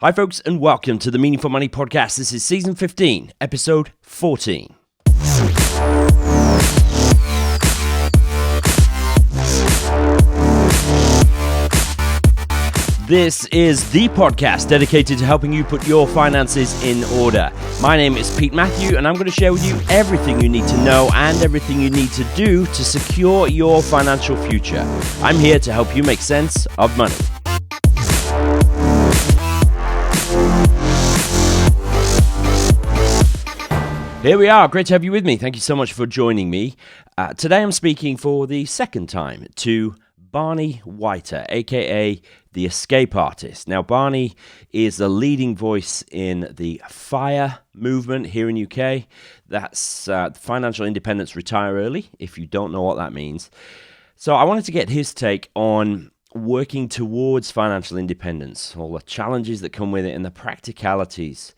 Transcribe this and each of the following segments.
Hi, folks, and welcome to the Meaningful Money Podcast. This is Season 15, Episode 14. This is the podcast dedicated to helping you put your finances in order. My name is Pete Matthew, and I'm going to share with you everything you need to know and everything you need to do to secure your financial future. I'm here to help you make sense of money. Here we are. Great to have you with me. Thank you so much for joining me. Today I'm speaking for the second time to Barney Whiter, aka the Escape Artist. Now, Barney is the leading voice in the FIRE movement here in UK. That's Financial Independence Retire Early, if you don't know what that means. So I wanted to get his take on working towards financial independence, all the challenges that come with it and the practicalities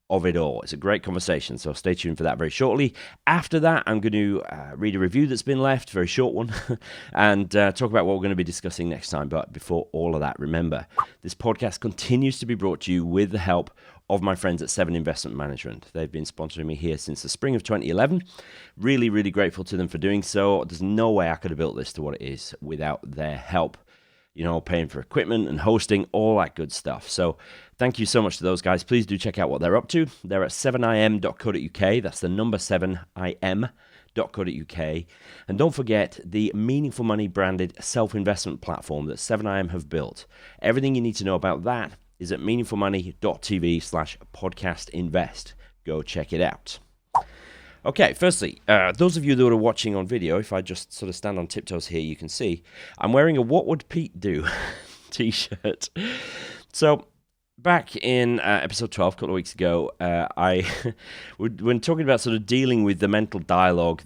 of it all. It's a great conversation, so stay tuned for that very shortly. After that, I'm going to read a review that's been left, very short one, and talk about what we're going to be discussing next time. But before all of that, remember, this podcast continues to be brought to you with the help of my friends at Seven Investment Management. They've been sponsoring me here since the spring of 2011. Really, really grateful to them for doing so. There's no way I could have built this to what it is without their help. You know, paying for equipment and hosting, all that good stuff. So thank you so much to those guys. Please do check out what they're up to. They're at 7im.co.uk. That's the number 7im.co.uk. And don't forget the Meaningful Money branded self-investment platform that 7im have built. Everything you need to know about that is at meaningfulmoney.tv/podcastinvest. Go check it out. Okay, firstly, those of you that are watching on video, if I just sort of stand on tiptoes here, you can see I'm wearing a What Would Pete Do t-shirt. So back in episode 12, a couple of weeks ago, when talking about sort of dealing with the mental dialogue,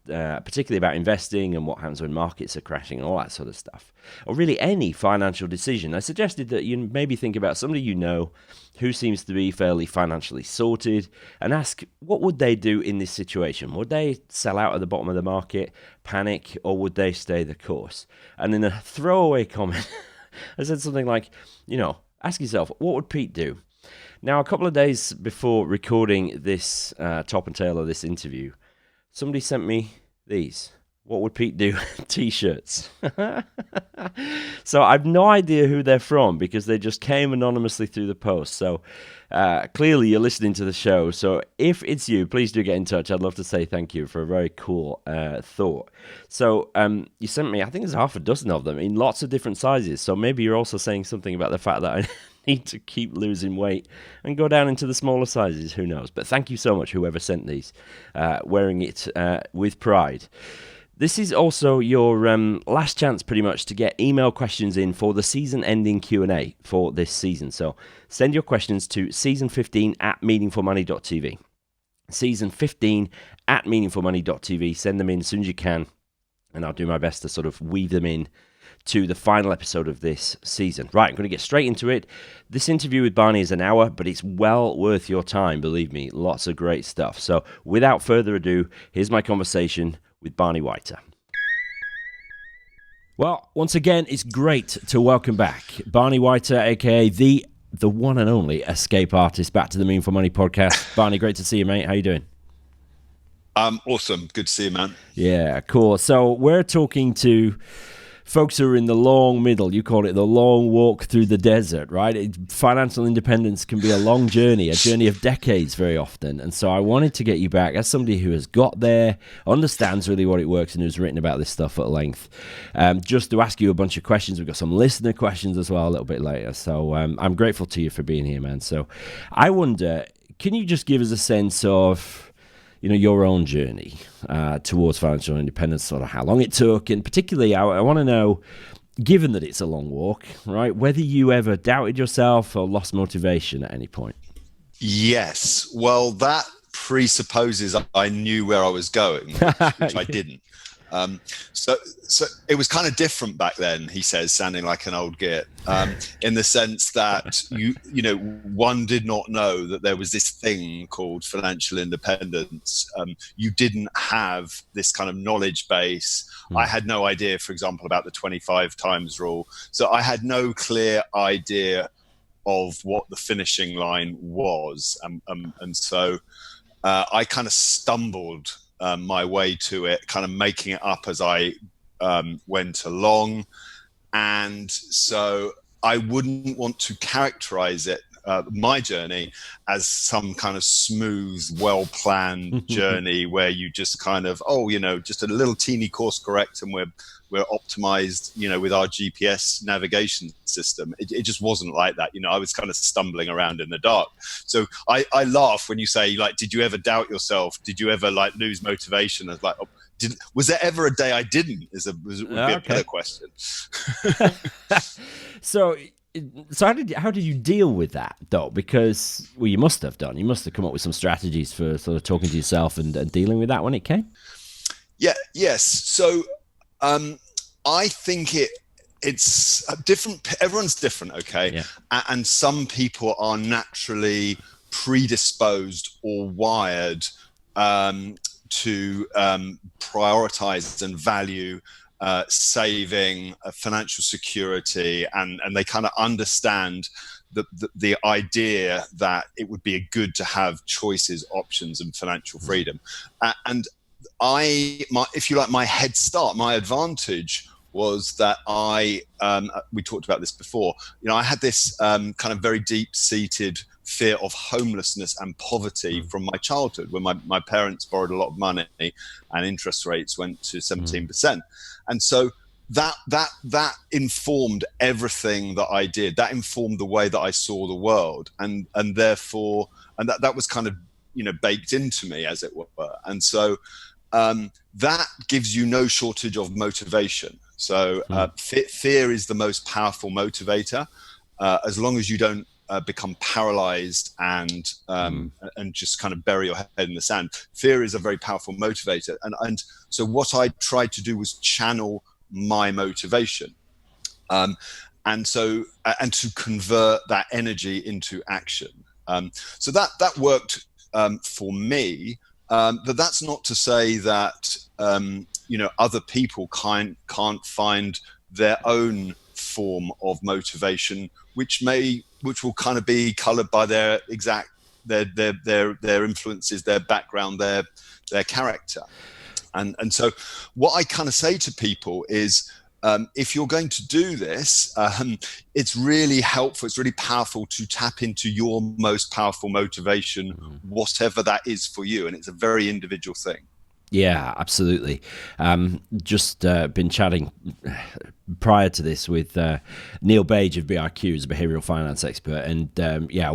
particularly about investing and what happens when markets are crashing and all that sort of stuff, or really any financial decision, I suggested that you maybe think about somebody you know who seems to be fairly financially sorted and ask, what would they do in this situation? Would they sell out at the bottom of the market, panic, or would they stay the course? And in a throwaway comment, I said something like, ask yourself, what would Pete do? Now, a couple of days before recording this top and tail of this interview, somebody sent me these What Would Pete Do t-shirts. So I've no idea who they're from because they just came anonymously through the post. So clearly you're listening to the show. So if it's you, please do get in touch. I'd love to say thank you for a very cool thought. So you sent me, I think there's half a dozen of them in lots of different sizes. So maybe you're also saying something about the fact that I need to keep losing weight and go down into the smaller sizes. Who knows? But thank you so much, whoever sent these, wearing it with pride. This is also your last chance pretty much to get email questions in for the season-ending Q&A for this season. So send your questions to season15@meaningfulmoney.tv. Season15@meaningfulmoney.tv. Send them in as soon as you can, and I'll do my best to sort of weave them in to the final episode of this season. Right, I'm going to get straight into it. This interview with Barney is an hour, but it's well worth your time, believe me. Lots of great stuff. So without further ado, here's my conversation with Barney Whiter. Well, once again, it's great to welcome back Barney Whiter, aka the one and only Escape Artist, back to the Meaningful Money Podcast. Barney, great to see you, mate. How you doing? Awesome. Good to see you, man. Yeah, cool. So we're talking to folks who are in the long middle. You call it the long walk through the desert, right? Financial independence can be a long journey, a journey of decades very often. And so I wanted to get you back as somebody who has got there, understands really what it works, and who's written about this stuff at length. Just to ask you a bunch of questions. We've got some listener questions as well a little bit later. So I'm grateful to you for being here, man. So I wonder, can you just give us a sense of your own journey towards financial independence, sort of how long it took, and particularly I want to know, given that it's a long walk, right, whether you ever doubted yourself or lost motivation at any point. Yes. Well, that presupposes I knew where I was going, which I didn't. So it was kind of different back then, he says, sounding like an old git, in the sense that one did not know that there was this thing called financial independence. You didn't have this kind of knowledge base. I had no idea, for example, about the 25 times rule. So I had no clear idea of what the finishing line was. And so I kind of stumbled my way to it, kind of making it up as I went along. And so I wouldn't want to characterize it, my journey, as some kind of smooth, well-planned journey where you just kind of, just a little teeny course correct and we're optimized, with our GPS navigation system. It just wasn't like that. I was kind of stumbling around in the dark. So I laugh when you say, like, did you ever doubt yourself? Did you ever lose motivation? I was like, was there ever a day I didn't? Would be a better question. So how did you deal with that, though? Because, well, you must have come up with some strategies for sort of talking to yourself and dealing with that when it came. Yes. So I think it's different. Everyone's different, okay? Yeah. And some people are naturally predisposed or wired to prioritize and value saving, financial security, and they kind of understand the idea that it would be good to have choices, options, and financial freedom. And if you like, my head start, my advantage was that we talked about this before, I had this kind of very deep-seated fear of homelessness and poverty from my childhood, when my parents borrowed a lot of money and interest rates went to 17%. And so that informed everything that I did. That informed the way that I saw the world, and therefore, that was kind of baked into me, as it were. And so that gives you no shortage of motivation. So fear is the most powerful motivator, as long as you don't become paralyzed and just kind of bury your head in the sand. Fear is a very powerful motivator, and so what I tried to do was channel my motivation, and to convert that energy into action. So that worked for me, but that's not to say that other people can't find their own form of motivation, which will kind of be colored by their influences, their background, their character. And so what I kind of say to people is, if you're going to do this, it's really helpful, it's really powerful to tap into your most powerful motivation, whatever that is for you. And it's a very individual thing. Yeah, absolutely. Just been chatting prior to this with Neil Page of BRQ, who's a behavioral finance expert, and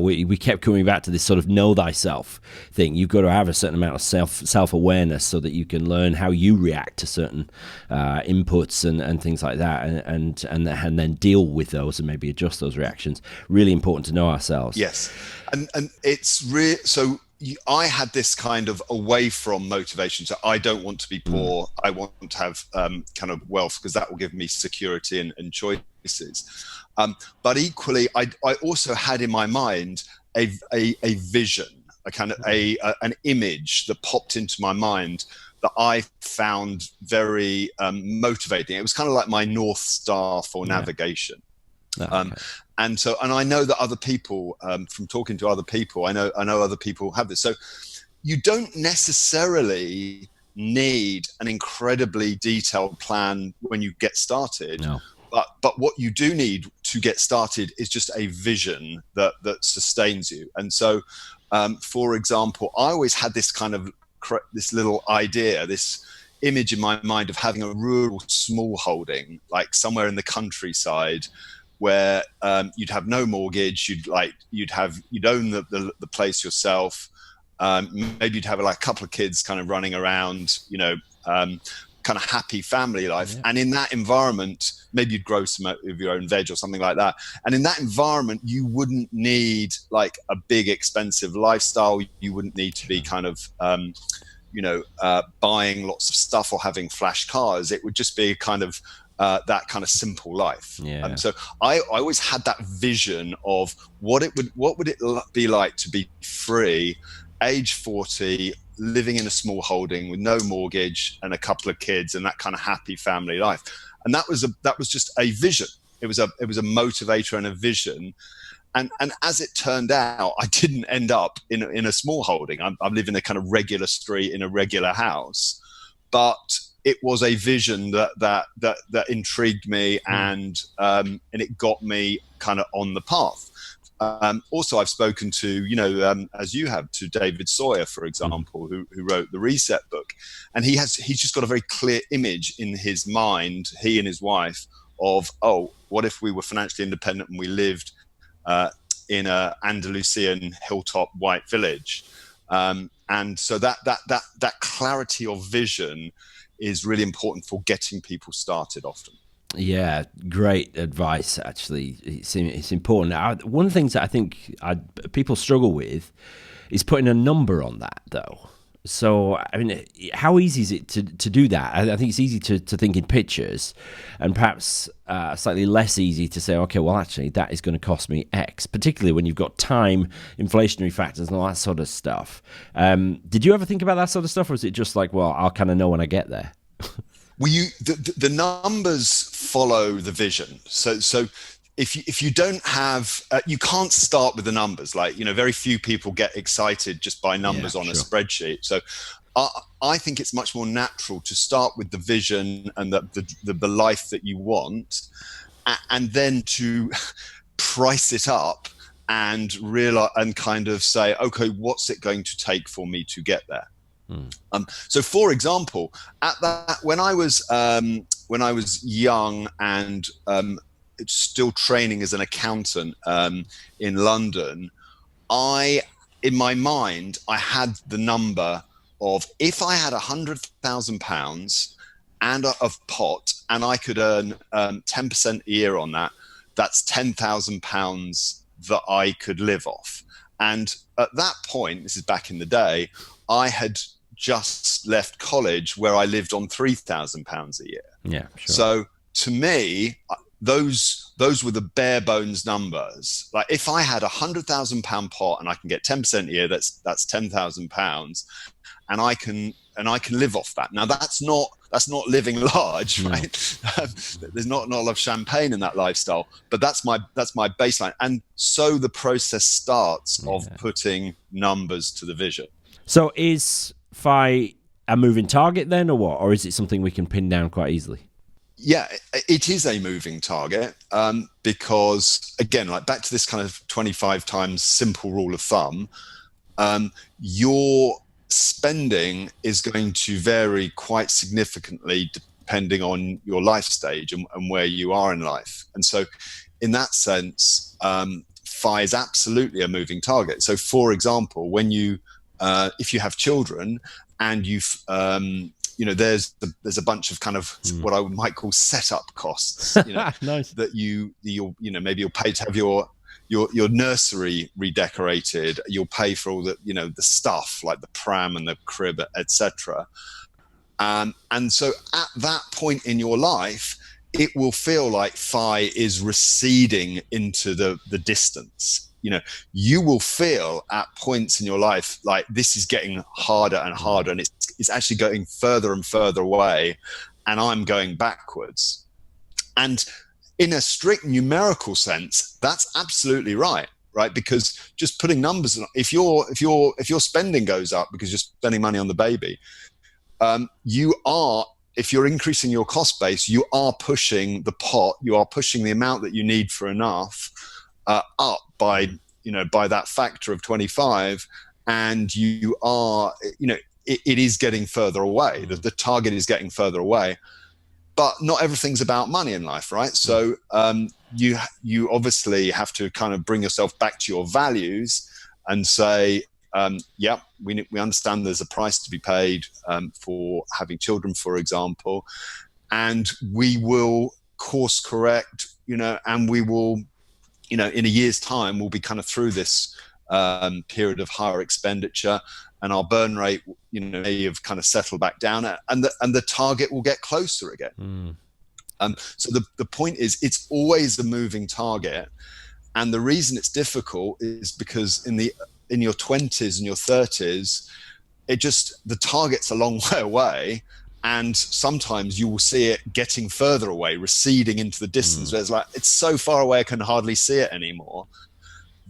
we kept coming back to this sort of know thyself thing. You've got to have a certain amount of self-awareness so that you can learn how you react to certain inputs and things like that, and then deal with those and maybe adjust those reactions. Really important to know ourselves. Yes, and it's so. I had this kind of away from motivation. So I don't want to be poor. I want to have kind of wealth, because that will give me security and choices. But equally, I also had in my mind a vision, a kind of an image that popped into my mind that I found very motivating. It was kind of like my North Star for navigation. And I know that other people, from talking to other people, I know other people have this. So you don't necessarily need an incredibly detailed plan when you get started. No. But what you do need to get started is just a vision that sustains you. And so, for example, I always had this kind of this little idea, this image in my mind of having a rural small holding, like somewhere in the countryside, where you'd have no mortgage, you'd own the place yourself. Maybe you'd have like a couple of kids kind of running around, kind of happy family life. Yeah. And in that environment, maybe you'd grow some of your own veg or something like that. And in that environment, you wouldn't need like a big expensive lifestyle. You wouldn't need to be kind of, buying lots of stuff or having flash cars. It would just be kind of that kind of simple life. Yeah. So I always had that vision of what would it be like to be free, age 40, living in a small holding with no mortgage and a couple of kids and that kind of happy family life. And that was just a vision. It was a motivator and a vision. And as it turned out, I didn't end up in a small holding. I live in a kind of regular street in a regular house, but it was a vision that intrigued me, and it got me kind of on the path. Also, I've spoken to, as you have, to David Sawyer, for example, who wrote the Reset book, and he's just got a very clear image in his mind, he and his wife, of, oh, what if we were financially independent and we lived in a Andalusian hilltop white village, and so that clarity of vision is really important for getting people started often. Yeah, great advice. Actually, it's important. One of the things that I think people struggle with is putting a number on that, though. So, I mean, how easy is it to do that? I think it's easy to think in pictures, and perhaps slightly less easy to say, okay, well, actually, that is going to cost me X, particularly when you've got time, inflationary factors, and all that sort of stuff. Did you ever think about that sort of stuff, or is it just like, well, I'll kind of know when I get there? Well, the numbers follow the vision. So if you don't have, you can't start with the numbers. Like, very few people get excited just by numbers on a spreadsheet. So I think it's much more natural to start with the vision and the life that you want, and then to price it up and realize and kind of say, okay, what's it going to take for me to get there? So, for example, when I was young and still training as an accountant in London, in my mind, I had the number of, if I had £100,000 and of pot, and I could earn 10% a year on that, that's £10,000 that I could live off. And at that point, this is back in the day, I had just left college, where I lived on £3,000 a year. Yeah, sure. So to me, those were the bare bones numbers. Like, if I had £100,000 pot and I can get 10% a year, that's £10,000, and I can live off that. Now that's not living large, right? No. There's not a lot of champagne in that lifestyle, but that's my baseline. And so the process starts of putting numbers to the vision. So is FI a moving target then, or what? Or is it something we can pin down quite easily? Yeah, it is a moving target, because, again, like, back to this kind of 25 times simple rule of thumb, your spending is going to vary quite significantly depending on your life stage and where you are in life. And so in that sense, FI is absolutely a moving target. So, for example, when if you have children and there's a bunch of kind of what I might call setup costs, nice. That maybe you'll pay to have your nursery redecorated. You'll pay for all the the stuff like the pram and the crib, etc. And so at that point in your life, it will feel like FI is receding into the distance. You will feel at points in your life like this is getting harder and harder, and it's actually going further and further away, and I'm going backwards. And in a strict numerical sense, that's absolutely right? Because just putting numbers on, if your spending goes up because you're spending money on the baby, if you're increasing your cost base, you are pushing the pot, you are pushing the amount that you need for enough up by that factor of 25, and you are it is getting further away. The target is getting further away, but not everything's about money in life, right? So you obviously have to kind of bring yourself back to your values and say, we understand there's a price to be paid for having children, for example, and we will course correct, and we will, in a year's time, we'll be kind of through this period of higher expenditure, and our burn rate, may have kind of settled back down, and the target will get closer again. So the point is, it's always a moving target, and the reason it's difficult is because in your 20s and your 30s, the target's a long way away, and sometimes you will see it getting further away, receding into the distance. Where it's like, it's so far away I can hardly see it anymore.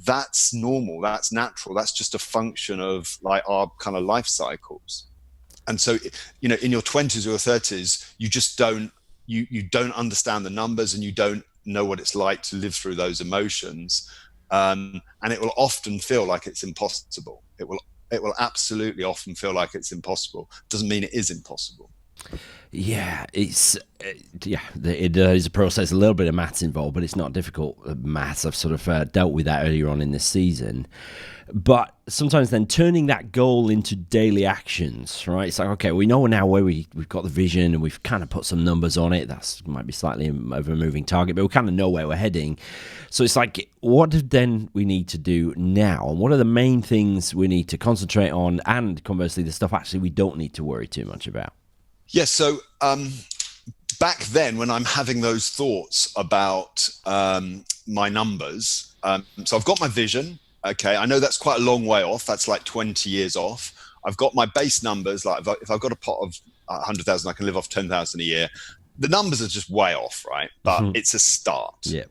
that's normal, that's natural, that's just a function of like our kind of life cycles. And so, you know, in your 20s or 30s, you just don't, you don't understand the numbers, and you don't know what it's like to live through those emotions. And it will often feel like it's impossible. It will absolutely often feel like it's impossible. Doesn't mean it is impossible. Yeah, it's it is a process. A little bit of maths involved, but it's not difficult maths. I've sort of dealt with that earlier on in this season. But sometimes then turning that goal into daily actions, right? It's like, okay, we know now where we've got the vision and we've kind of put some numbers on it. That might be slightly of a moving target, but we kind of know where we're heading. So it's like, what then we need to do now? And what are the main things we need to concentrate on? And conversely, the stuff actually we don't need to worry too much about. Yeah, so back then when I'm having those thoughts about my numbers, so I've got my vision. Okay, I know that's quite a long way off. That's like 20 years off. I've got my base numbers. Like if I've got a pot of 100,000, I can live off 10,000 a year. The numbers are just way off, right? But it's a start. Yeah.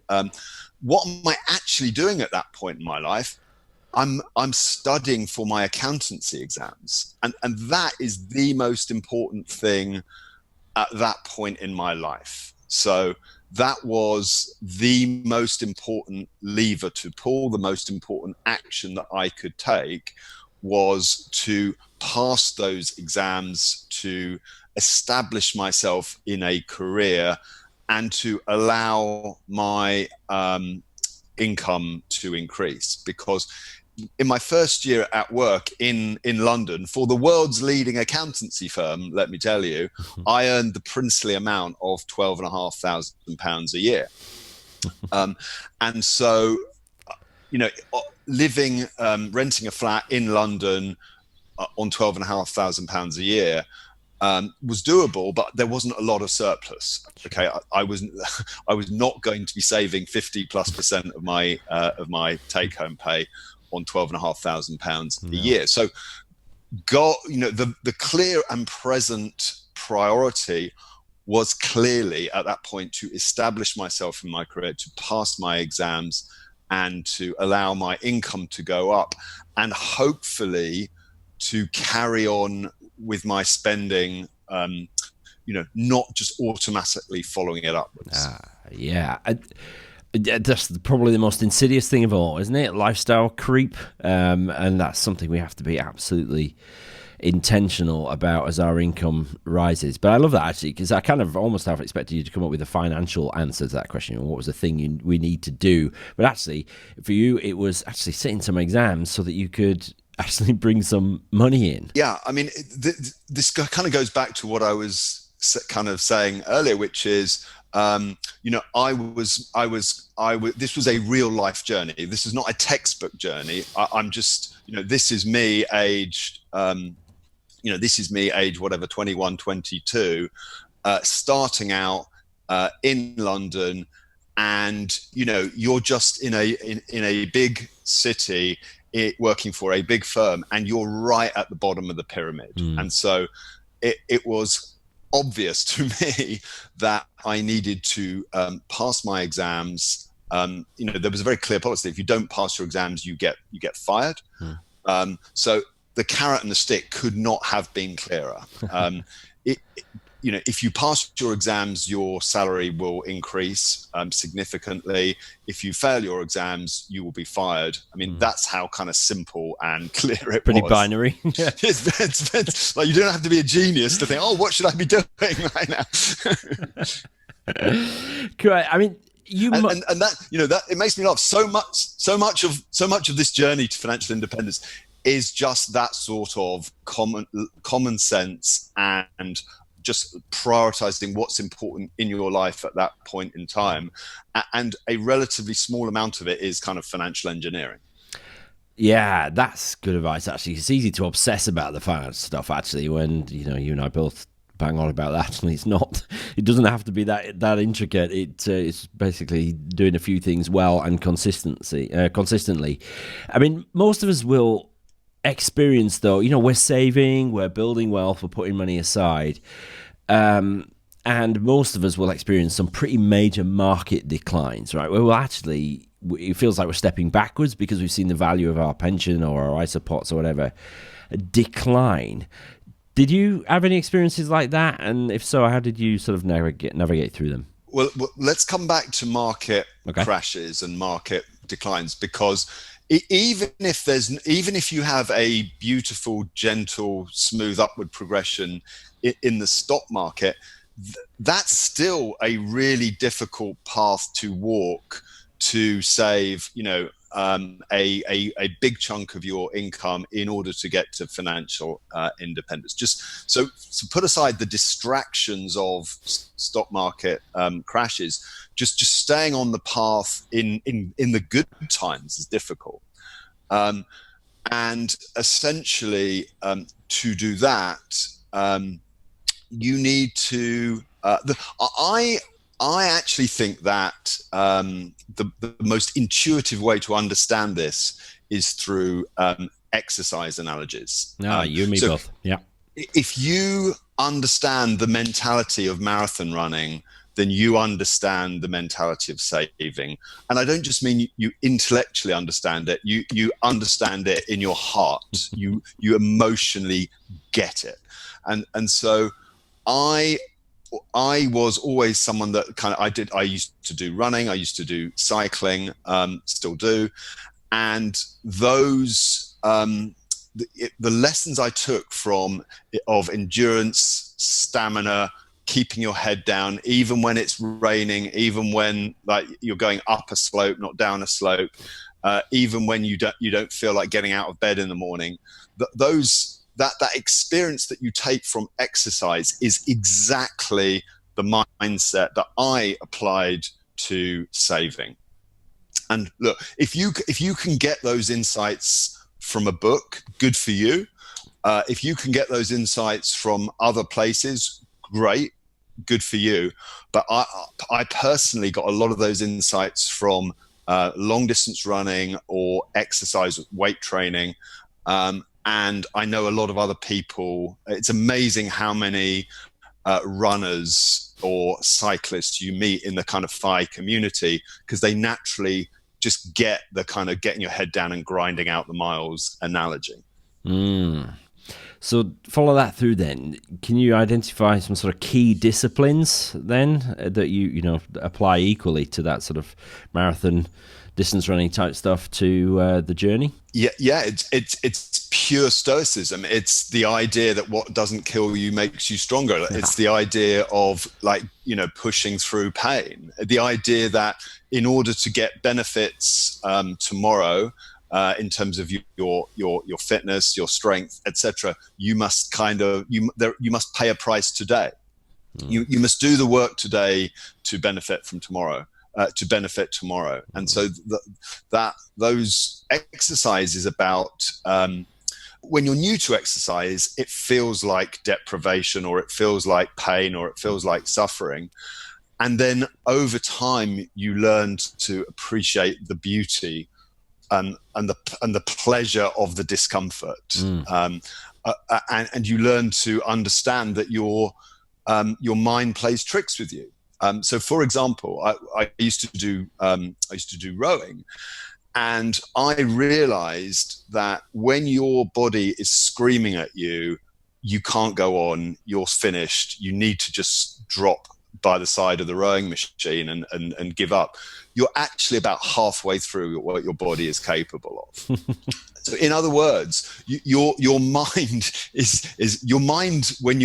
What am I actually doing at that point in my life? I'm studying for my accountancy exams, and that is the most important thing at that point in my life. So that was the most important lever to pull. The most important action that I could take was to pass those exams, to establish myself in a career, and to allow my income to increase. Because in my first year at work in London for the world's leading accountancy firm, let me tell you, I earned the princely amount of £12,500 a year. And so, you know, living, renting a flat in London on £12,500 a year was doable, but there wasn't a lot of surplus. Okay, I was not going to be saving 50+% of my take-home pay on £12,500 a year. So, the clear and present priority was clearly at that point to establish myself in my career, to pass my exams, and to allow my income to go up, and hopefully to carry on with my spending, not just automatically following it upwards. Yeah. That's probably the most insidious thing of all, isn't it? Lifestyle creep. And that's something we have to be absolutely intentional about as our income rises. But I love that, actually, because I kind of almost half expected you to come up with a financial answer to that question. What was the thing we need to do? But actually, for you, it was actually sitting some exams so that you could actually bring some money in. Yeah, I mean, this kind of goes back to what I was kind of saying earlier, which is, this was a real life journey. This is not a textbook journey. I'm just, this is me aged, whatever, 21, 22, starting out in London, and you're just in a big city, working for a big firm, and you're right at the bottom of the pyramid. And so it was obvious to me that I needed to pass my exams. There was a very clear policy: if you don't pass your exams, you get fired. So the carrot and the stick could not have been clearer. If you pass your exams, your salary will increase significantly. If you fail your exams, you will be fired. I mean, that's how kind of simple and clear it was. Pretty binary. It's like, you don't have to be a genius to think, oh, what should I be doing right now? Correct. I mean, and that it makes me laugh so much of this journey to financial independence is just that sort of common sense and just prioritizing what's important in your life at that point in time. And a relatively small amount of it is kind of financial engineering. Yeah, that's good advice, actually. It's easy to obsess about the finance stuff, actually, when, you and I both bang on about that, and it doesn't have to be that intricate. It's basically doing a few things well and consistently. I mean, most of us will experience, though, we're saving, we're building wealth, we're putting money aside, and most of us will experience some pretty major market declines, right, where we'll actually it feels like we're stepping backwards because we've seen the value of our pension or our ISA pots or whatever decline. Did you have any experiences like that? And if so, how did you sort of navigate through them? Well, let's come back to market crashes and market declines, because even if you have a beautiful, gentle, smooth upward progression in the stock market, that's still a really difficult path to walk to save, a big chunk of your income in order to get to financial independence. Just so put aside the distractions of stock market crashes. Just staying on the path in the good times is difficult. And essentially, to do that, you need to. I actually think that the most intuitive way to understand this is through exercise analogies. You and me both. Yeah. If you understand the mentality of marathon running, then you understand the mentality of saving. And I don't just mean you intellectually understand it. You understand it in your heart. You emotionally get it. And so I was always someone that I used to do running, I used to do cycling, still do. And those, the lessons I took of endurance, stamina, keeping your head down, even when it's raining, even when like you're going up a slope, not down a slope, even when you don't feel like getting out of bed in the morning, that experience that you take from exercise is exactly the mindset that I applied to saving. And look, if you can get those insights from a book, good for you. If you can get those insights from other places, great, good for you. But I personally got a lot of those insights from long distance running or exercise, weight training. And I know a lot of other people. It's amazing how many runners or cyclists you meet in the kind of FI community, because they naturally just get the kind of getting your head down and grinding out the miles analogy. So follow that through then. Can you identify some sort of key disciplines then that you apply equally to that sort of marathon distance running type stuff to the journey? Yeah. It's pure stoicism. It's the idea that what doesn't kill you makes you stronger. It's the idea of pushing through pain. The idea that in order to get benefits tomorrow, in terms of your fitness, your strength, etc., you must you must pay a price today. You must do the work today to benefit from tomorrow. And so those exercises about when you're new to exercise, it feels like deprivation, or it feels like pain, or it feels like suffering. And then over time, you learn to appreciate the beauty and the pleasure of the discomfort. And you learn to understand that your mind plays tricks with you. So, for example, I used to do rowing, and I realized that when your body is screaming at you, you can't go on. You're finished. You need to just drop by the side of the rowing machine and give up. You're actually about halfway through what your body is capable of. So, in other words, your mind is your mind when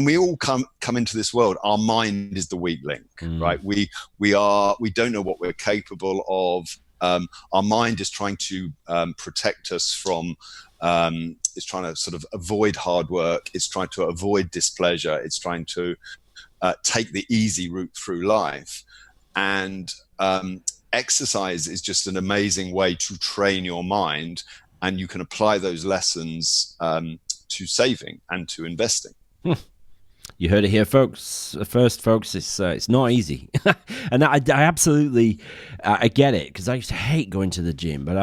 we all come into this world. Our mind is the weak link, right? We don't know what we're capable of. Our mind is trying to protect us from. It's trying to sort of avoid hard work. It's trying to avoid displeasure. It's trying to take the easy route through life. And exercise is just an amazing way to train your mind, and you can apply those lessons to saving and to investing. You heard it here, folks. First, folks, it's not easy, and I absolutely I get it, because I used to hate going to the gym, but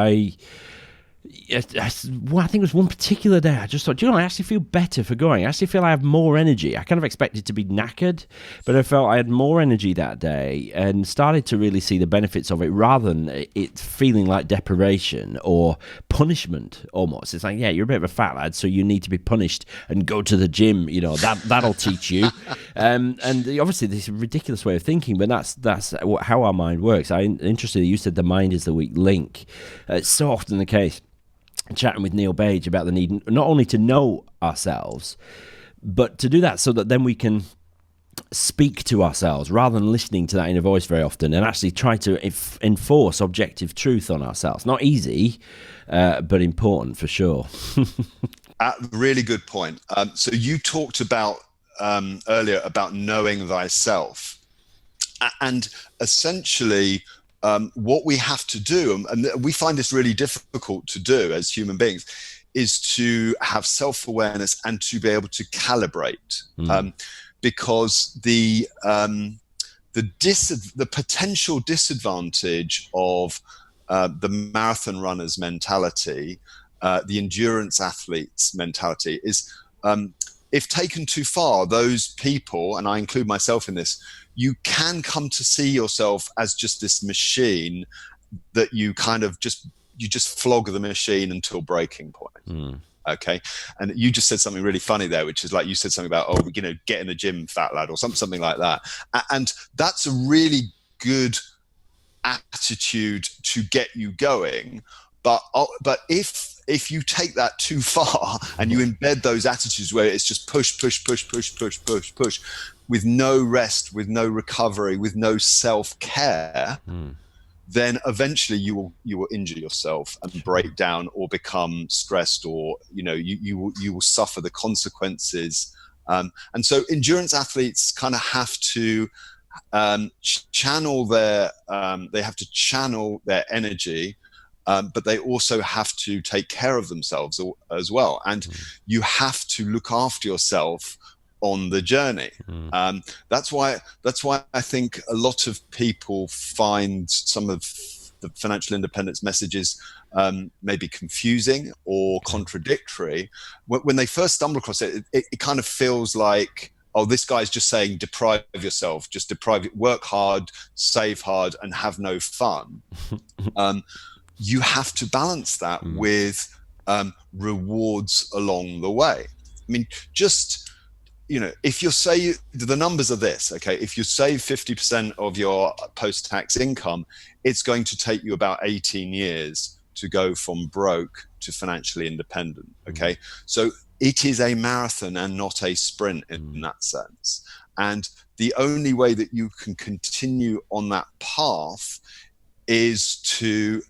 Well, I think it was one particular day I just thought, do you know, I actually feel better for going. I actually feel I have more energy. I kind of expected to be knackered, but I felt I had more energy that day and started to really see the benefits of it rather than it feeling like deprivation or punishment almost. It's like, yeah, you're a bit of a fat lad, so you need to be punished and go to the gym. You know, that'll teach you. And obviously this is a ridiculous way of thinking, but that's how our mind works. Interestingly, you said the mind is the weak link. It's so often the case. Chatting with Neil Page about the need not only to know ourselves, but to do that so that then we can speak to ourselves rather than listening to that inner voice very often and actually try to enforce objective truth on ourselves. Not easy, but important for sure. Really good point. So you talked about earlier about knowing thyself, and essentially what we have to do, and we find this really difficult to do as human beings, is to have self-awareness and to be able to calibrate, because the potential disadvantage of the marathon runner's mentality, the endurance athlete's mentality, is if taken too far, those people, and I include myself in this, you can come to see yourself as just this machine that you kind of just flog the machine until breaking point. Okay. And you just said something really funny there, which is like, you said something about, oh, you know, get in the gym, fat lad, or something like that. And that's a really good attitude to get you going. But if you take that too far and you embed those attitudes where it's just push, with no rest, with no recovery, with no self-care, then eventually you will injure yourself and break down or become stressed, or you will suffer the consequences. And so endurance athletes kind of have to channel their energy. But they also have to take care of themselves as well. And you have to look after yourself on the journey. That's why I think a lot of people find some of the financial independence messages maybe confusing or contradictory. When they first stumble across it, it kind of feels like, oh, this guy's just saying deprive yourself, work hard, save hard, and have no fun. You have to balance that with rewards along the way. I mean, just, if you say the numbers are this, okay, if you save 50% of your post-tax income, it's going to take you about 18 years to go from broke to financially independent. Okay. So it is a marathon and not a sprint in that sense. And the only way that you can continue on that path is to,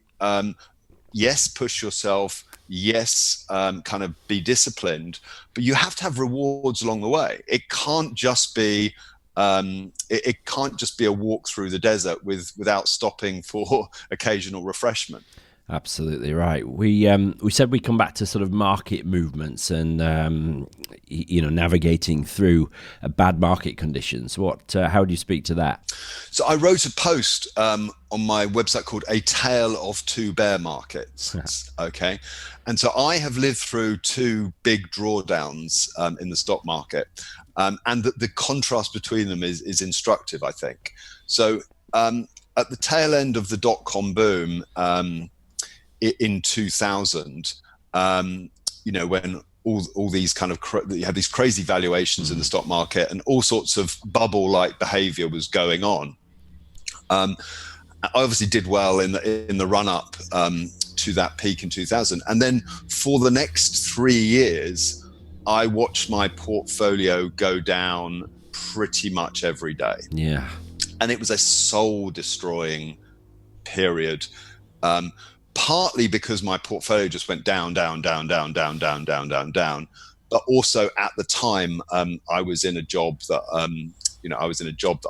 yes, push yourself, yes, kind of be disciplined, but you have to have rewards along the way. It can't just be a walk through the desert without stopping for occasional refreshment. Absolutely right. We said we'd come back to sort of market movements and navigating through bad market conditions. How do you speak to that? So I wrote a post on my website called "A Tale of Two Bear Markets." Okay, and so I have lived through two big drawdowns in the stock market, and the contrast between them is instructive, I think. So at the tail end of the dot-com boom, in 2000, when all these kind of you had these crazy valuations in the stock market and all sorts of bubble-like behavior was going on. I obviously did well in the run-up to that peak in 2000, and then for the next 3 years, I watched my portfolio go down pretty much every day. Yeah, and it was a soul-destroying period. Partly because my portfolio just went down, but also at the time I was in a job that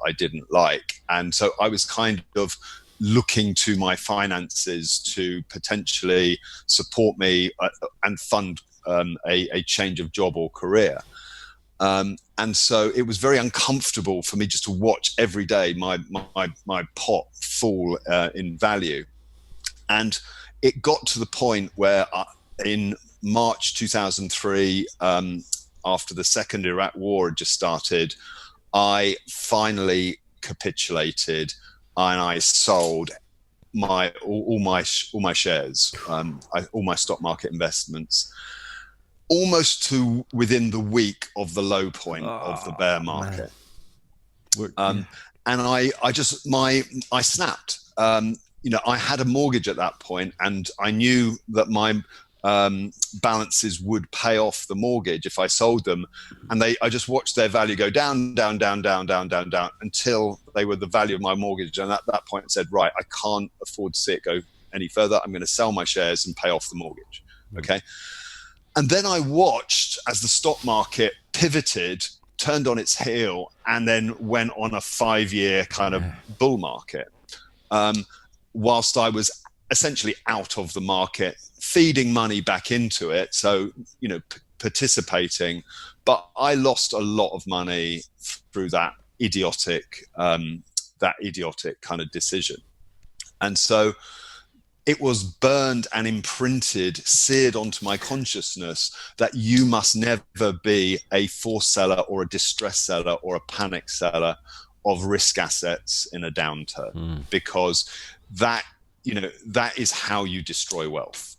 I didn't like, and so I was kind of looking to my finances to potentially support me and fund a change of job or career. And so it was very uncomfortable for me just to watch every day my pot fall in value. And it got to the point where in March 2003, after the second Iraq war had just started, I finally capitulated and I sold all my shares, all my stock market investments, almost to within the week of the low point of the bear market. And I snapped. I had a mortgage at that point, and I knew that my balances would pay off the mortgage if I sold them, and I just watched their value go down, down, down, down, down, down, down until they were the value of my mortgage. And at that point, I said, right, I can't afford to see it go any further. I'm going to sell my shares and pay off the mortgage. Okay. And then I watched as the stock market pivoted, turned on its heel, and then went on a 5-year kind of bull market, whilst I was essentially out of the market, feeding money back into it. So, participating, but I lost a lot of money through that idiotic kind of decision. And so it was burned and imprinted, seared onto my consciousness that you must never be a forced seller or a distress seller or a panic seller of risk assets in a downturn, because that is how you destroy wealth.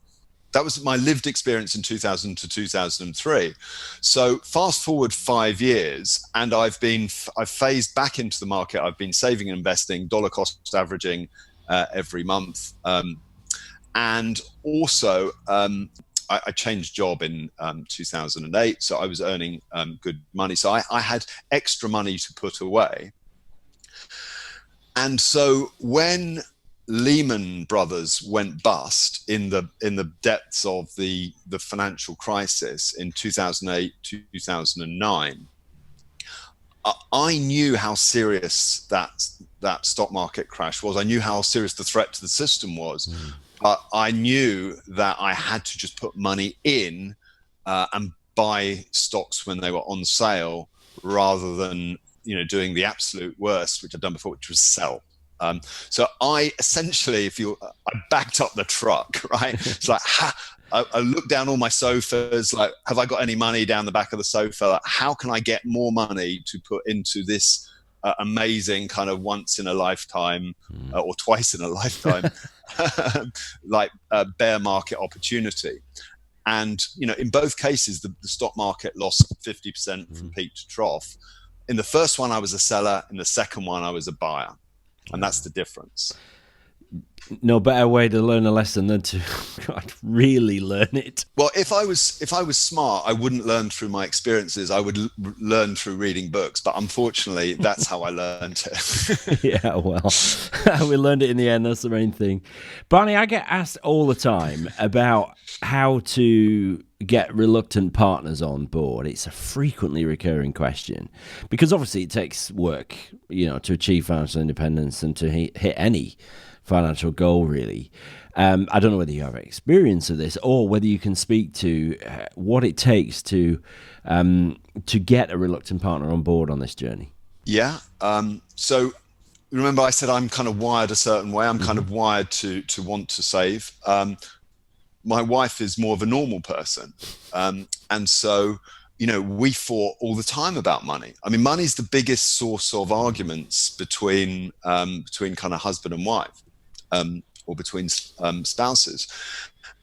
That was my lived experience in 2000 to 2003. So fast forward 5 years, and I've phased back into the market. I've been saving and investing, dollar cost averaging every month. And also, I changed job in 2008, so I was earning good money. So I had extra money to put away. And so when Lehman Brothers went bust in the depths of the financial crisis in 2008, 2009, I knew how serious that stock market crash was. I knew how serious the threat to the system was. But I knew that I had to just put money in and buy stocks when they were on sale, rather than doing the absolute worst, which I've done before, which was sell. So I essentially, I backed up the truck, right? It's like I looked down all my sofas, like, have I got any money down the back of the sofa? Like, how can I get more money to put into this amazing kind of once in a lifetime or twice in a lifetime bear market opportunity? And in both cases, the stock market lost 50% from peak to trough. In the first one, I was a seller. In the second one, I was a buyer. And that's the difference. No better way to learn a lesson than to really learn it. Well, if I was smart, I wouldn't learn through my experiences. I would learn through reading books. But unfortunately, that's how I learned it. Yeah, well, we learned it in the end. That's the main thing. Barney, I get asked all the time about how to get reluctant partners on board. It's a frequently recurring question, because obviously it takes work, to achieve financial independence and to hit any financial goal, really. I don't know whether you have experience of this, or whether you can speak to what it takes to get a reluctant partner on board on this journey. Yeah. So remember, I said I'm kind of wired a certain way. I'm kind of wired to want to save. My wife is more of a normal person. And so, we fought all the time about money. I mean, money is the biggest source of arguments between kind of husband and wife, or between spouses.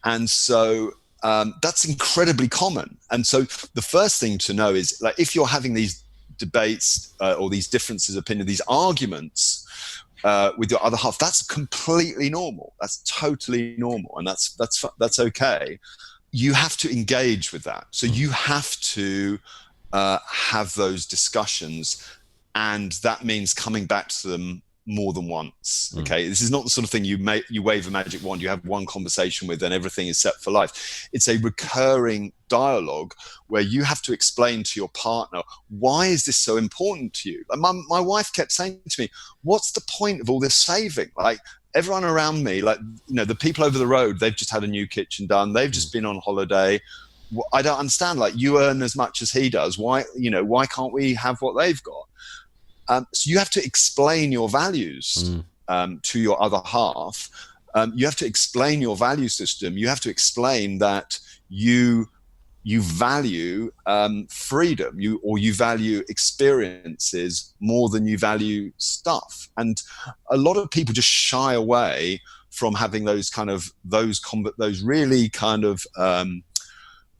And so that's incredibly common. And so the first thing to know is, like, if you're having these debates or these differences of opinion, these arguments with your other half, that's completely normal. That's totally normal, and that's okay. You have to engage with that. So you have to have those discussions, and that means coming back to them more than once. Okay, this is not the sort of thing you wave a magic wand, you have one conversation with, and everything is set for life. It's a recurring dialogue where you have to explain to your partner, why is this so important to you? Like my wife kept saying to me, what's the point of all this saving? Like, everyone around me, like, the people over the road, they've just had a new kitchen done, they've just been on holiday. I don't understand. Like, you earn as much as he does. Why can't we have what they've got? So you have to explain your values to your other half, You have to explain your value system. You have to explain that you value freedom, you value experiences more than you value stuff. And a lot of people just shy away from having those really kind of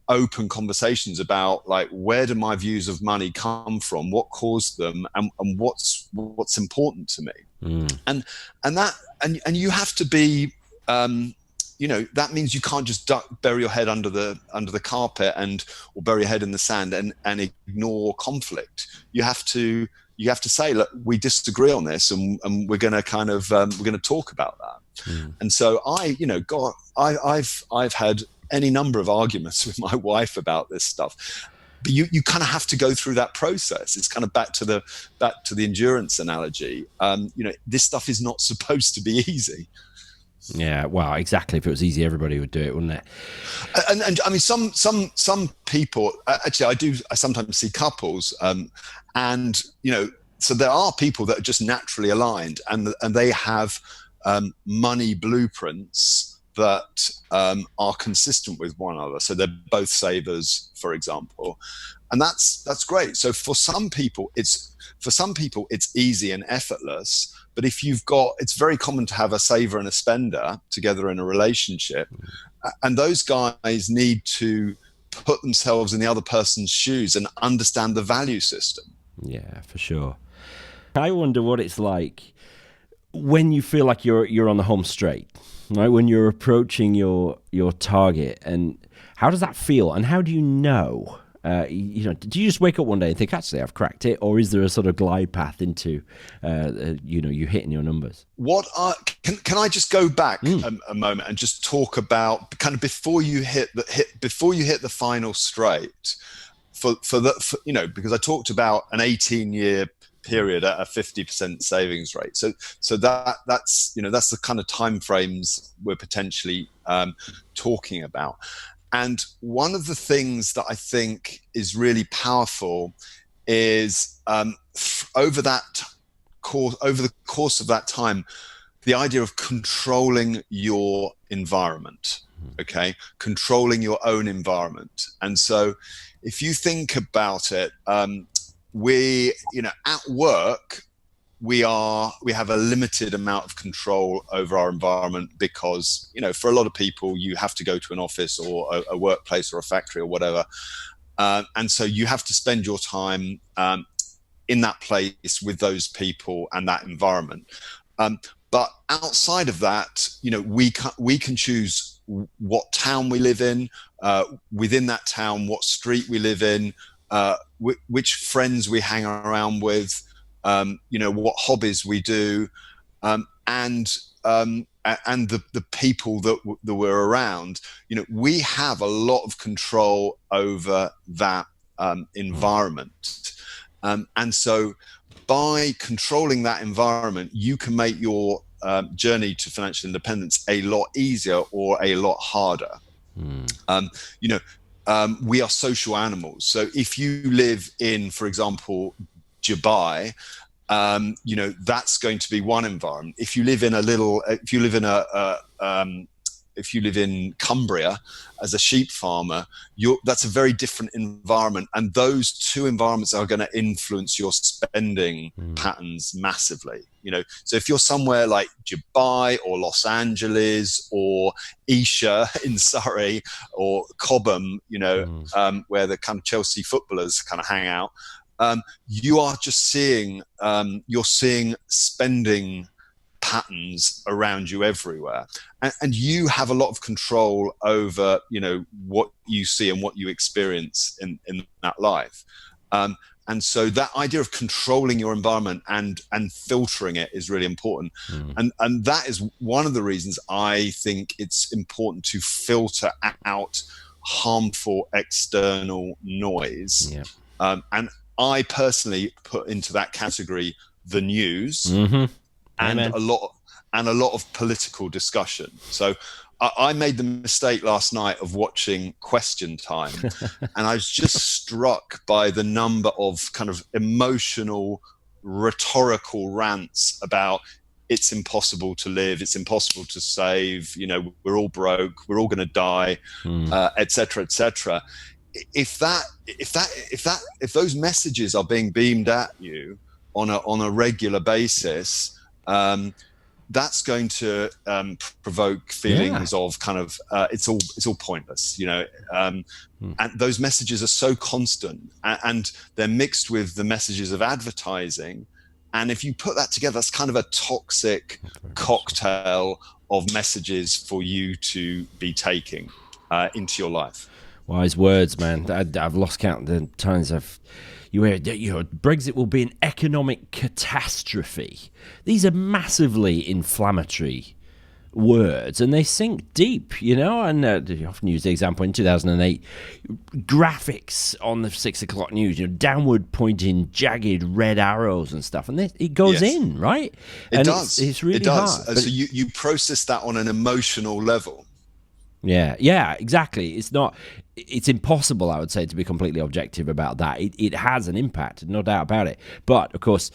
open conversations about, like, where do my views of money come from, what caused them, and what's important to me. And you have to be that means you can't just bury your head under the carpet or bury your head in the sand and ignore conflict. You have to say, look, we disagree on this, and we're going to talk about that. And so I've had any number of arguments with my wife about this stuff. But you kind of have to go through that process. It's kind of back to the endurance analogy. This stuff is not supposed to be easy. Yeah, well, exactly. If it was easy, everybody would do it, wouldn't it? And I mean, some people, actually, I sometimes see couples, and so there are people that are just naturally aligned, and they have money blueprints that are consistent with one another. So they're both savers, for example, and that's great. So for some people, it's easy and effortless. But if it's very common to have a saver and a spender together in a relationship, and those guys need to put themselves in the other person's shoes and understand the value system. Yeah, for sure. I wonder what it's like when you feel like you're on the home straight, right? When you're approaching your target, and how does that feel? And how do you know? Do you just wake up one day and think, actually, I've cracked it? Or is there a sort of glide path into, you hitting your numbers? Can I just go back a moment and just talk about kind of before you hit the final straight, because I talked about an 18-year period at a 50% savings rate. So that's the kind of time frames we're potentially talking about. And one of the things that I think is really powerful is over the course of that time, the idea of controlling your environment, okay? Controlling your own environment. And so if you think about it, at work, we have a limited amount of control over our environment because, for a lot of people, you have to go to an office or a workplace or a factory or whatever. And so you have to spend your time in that place with those people and that environment. But outside of that, we can choose what town we live in, within that town, what street we live in, which friends we hang around with, what hobbies we do, and the people that we're around. We have a lot of control over that environment, and so by controlling that environment, you can make your journey to financial independence a lot easier or a lot harder. We are social animals. So if you live in, for example, Dubai, that's going to be one environment. If you live in Cumbria as a sheep farmer, that's a very different environment. And those two environments are going to influence your spending patterns massively. So if you're somewhere like Dubai or Los Angeles or Esher in Surrey or Cobham, where the kind of Chelsea footballers kind of hang out, you are just seeing spending patterns around you everywhere, and you have a lot of control over what you see and what you experience in that life, and so that idea of controlling your environment and filtering it is really important. And that is one of the reasons I think it's important to filter out harmful external noise. And I personally put into that category the news, and a lot of political discussion. So I made the mistake last night of watching Question Time, and I was just struck by the number of kind of emotional, rhetorical rants about it's impossible to live, it's impossible to save, we're all broke, we're all going to die, et cetera, et cetera. If those messages are being beamed at you on a regular basis, that's going to provoke feelings of kind of it's all pointless, and those messages are so constant, and they're mixed with the messages of advertising, and if you put that together, that's kind of a toxic cocktail of messages for you to be taking into your life. Wise words, man. I've lost count the times you hear, Brexit will be an economic catastrophe. These are massively inflammatory words, and they sink deep, and you often use the example in 2008, graphics on the 6 o'clock news, downward pointing jagged red arrows and stuff, and it goes in, right? It does. It's really hard. So you process that on an emotional level. Yeah, exactly. It's impossible, I would say, to be completely objective about that. It has an impact, no doubt about it. But, of course,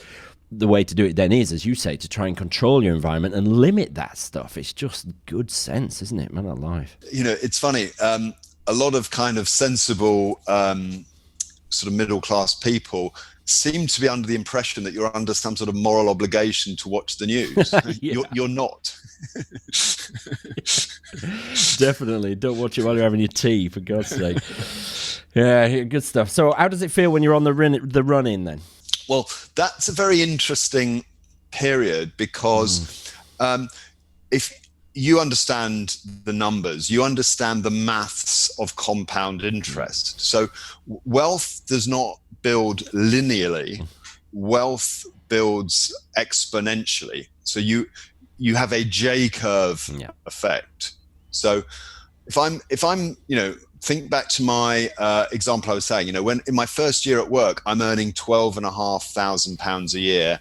the way to do it then is, as you say, to try and control your environment and limit that stuff. It's just good sense, isn't it? Man alive. It's funny. A lot of kind of sensible sort of middle-class people seem to be under the impression that you're under some sort of moral obligation to watch the news. You're not. Definitely. Don't watch it while you're having your tea, for God's sake. Yeah, good stuff. So how does it feel when you're on the run-in then? Well, that's a very interesting period because if you understand the numbers, you understand the maths of compound interest. So wealth does not build linearly. Wealth builds exponentially. So you have a J curve effect. So if I'm think back to my example I was saying, when in my first year at work, I'm earning £12,500 a year.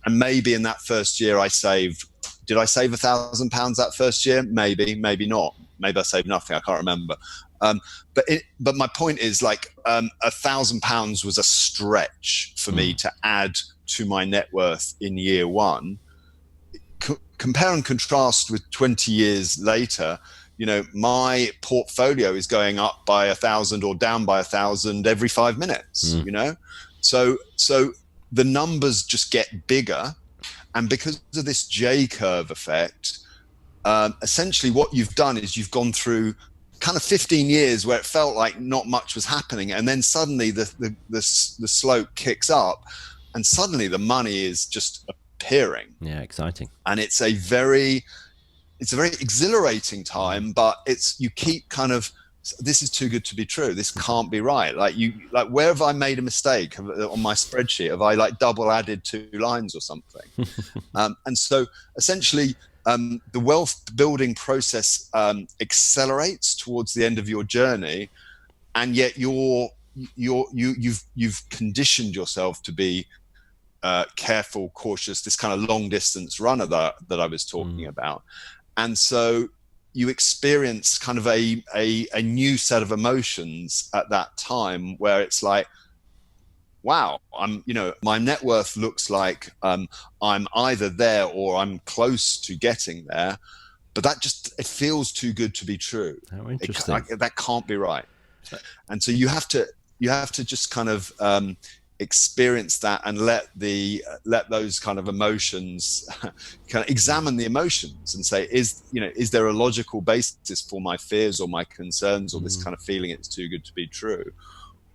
And maybe in that first year did I save £1,000 that first year? Maybe not. Maybe I saved nothing. I can't remember. But my point is, like, £1,000 was a stretch for me to add to my net worth in year one. Compare and contrast with 20 years later, my portfolio is going up by 1,000 or down by 1,000 every 5 minutes, So the numbers just get bigger. And because of this J curve effect, essentially what you've done is you've gone through kind of 15 years where it felt like not much was happening. And then suddenly the slope kicks up and suddenly the money is just appearing. Yeah, exciting. And it's a very exhilarating time, but you keep kind of, this is too good to be true. This can't be right. Like where have I made a mistake on my spreadsheet? Have I double added 2 lines or something? And so essentially, the wealth building process accelerates towards the end of your journey, and yet you've conditioned yourself to be careful, cautious, this kind of long distance runner that I was talking about. And so you experience kind of a new set of emotions at that time where it's like, wow, my net worth looks like I'm either there or I'm close to getting there, but it feels too good to be true. How interesting. That can't be right. And so you have to just kind of experience that and let those kind of emotions kind of examine the emotions and say, is there a logical basis for my fears or my concerns or this kind of feeling it's too good to be true,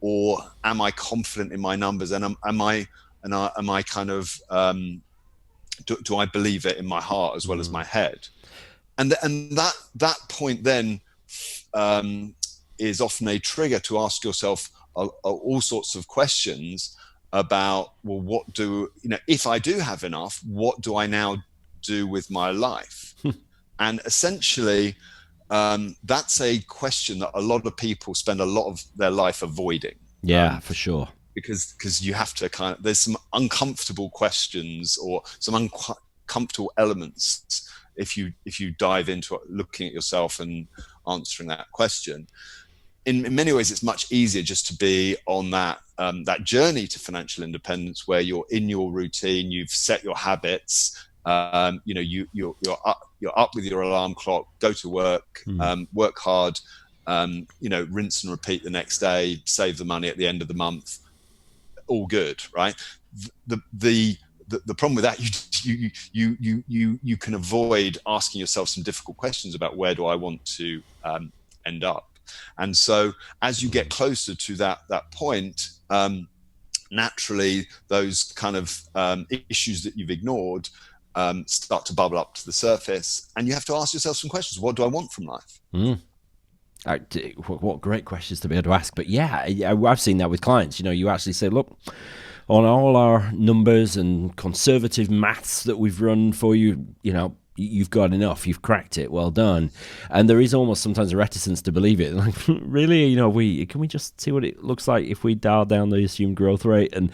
or am I confident in my numbers, and am I kind of do I believe it in my heart as well as my head, and that point then is often a trigger to ask yourself all sorts of questions about, well, if I do have enough, what do I now do with my life? And essentially, that's a question that a lot of people spend a lot of their life avoiding. Yeah, for sure. Because you have to there's some uncomfortable questions or some uncomfortable elements if you dive into looking at yourself and answering that question. In many ways, it's much easier just to be on that journey to financial independence where you're in your routine, you've set your habits, You're up with your alarm clock, go to work, work hard, rinse and repeat the next day, save the money at the end of the month, all good, right? The problem with that, you can avoid asking yourself some difficult questions about where do I want to end up. And so as you get closer to that point, naturally those kind of issues that you've ignored start to bubble up to the surface, and you have to ask yourself some questions. What do I want from life? What great questions to be able to ask. But yeah, I've seen that with clients. You actually say, look, on all our numbers and conservative maths that we've run for you, you've got enough, you've cracked it, well done. And there is almost sometimes a reticence to believe it. Like, really, can we just see what it looks like if we dial down the assumed growth rate and